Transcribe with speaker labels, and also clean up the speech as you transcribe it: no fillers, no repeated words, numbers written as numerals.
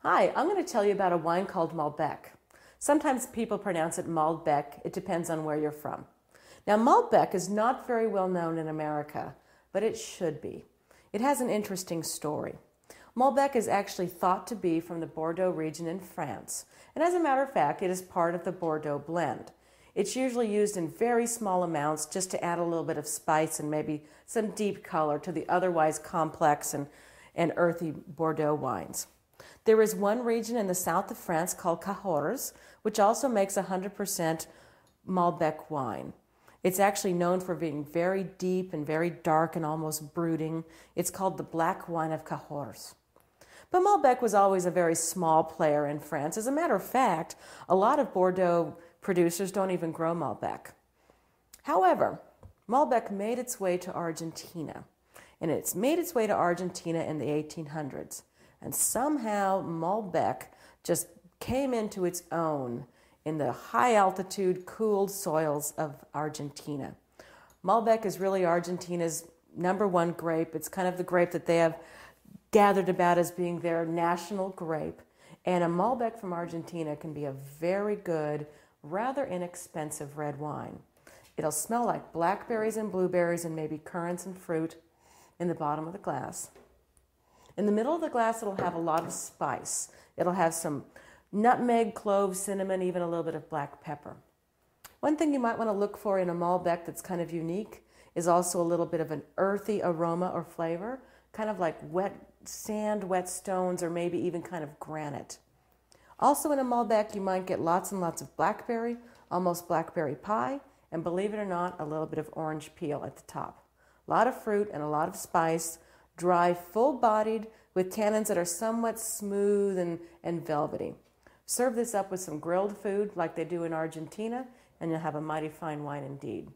Speaker 1: Hi, I'm going to tell you about a wine called Malbec. Sometimes people pronounce it Malbec. It depends on where you're from. Now, Malbec is not very well known in America, but it should be. It has an interesting story. Malbec is actually thought to be from the Bordeaux region in France, and as a matter of fact, it is part of the Bordeaux blend. It's usually used in very small amounts just to add a little bit of spice and maybe some deep color to the otherwise complex and earthy Bordeaux wines. There is one region in the south of France called Cahors, which also makes 100% Malbec wine. It's actually known for being very deep and very dark and almost brooding. It's called the black wine of Cahors. But Malbec was always a very small player in France. As a matter of fact, a lot of Bordeaux producers don't even grow Malbec. However, Malbec made its way to Argentina, and it's made its way to Argentina in the 1800s. And somehow Malbec just came into its own in the high-altitude, cooled soils of Argentina. Malbec is really Argentina's #1 grape. It's kind of the grape that they have gathered about as being their national grape. And a Malbec from Argentina can be a very good, rather inexpensive red wine. It'll smell like blackberries and blueberries and maybe currants and fruit in the bottom of the glass. In the middle of the glass, it'll have a lot of spice. It'll have some nutmeg, cloves, cinnamon, even a little bit of black pepper. One thing you might want to look for in a Malbec that's kind of unique is also a little bit of an earthy aroma or flavor, kind of like wet sand, wet stones, or maybe even kind of granite. Also in a Malbec, you might get lots and lots of blackberry, almost blackberry pie, and believe it or not, a little bit of orange peel at the top. A lot of fruit and a lot of spice. Dry, full-bodied, with tannins that are somewhat smooth and velvety. Serve this up with some grilled food like they do in Argentina, and you'll have a mighty fine wine indeed.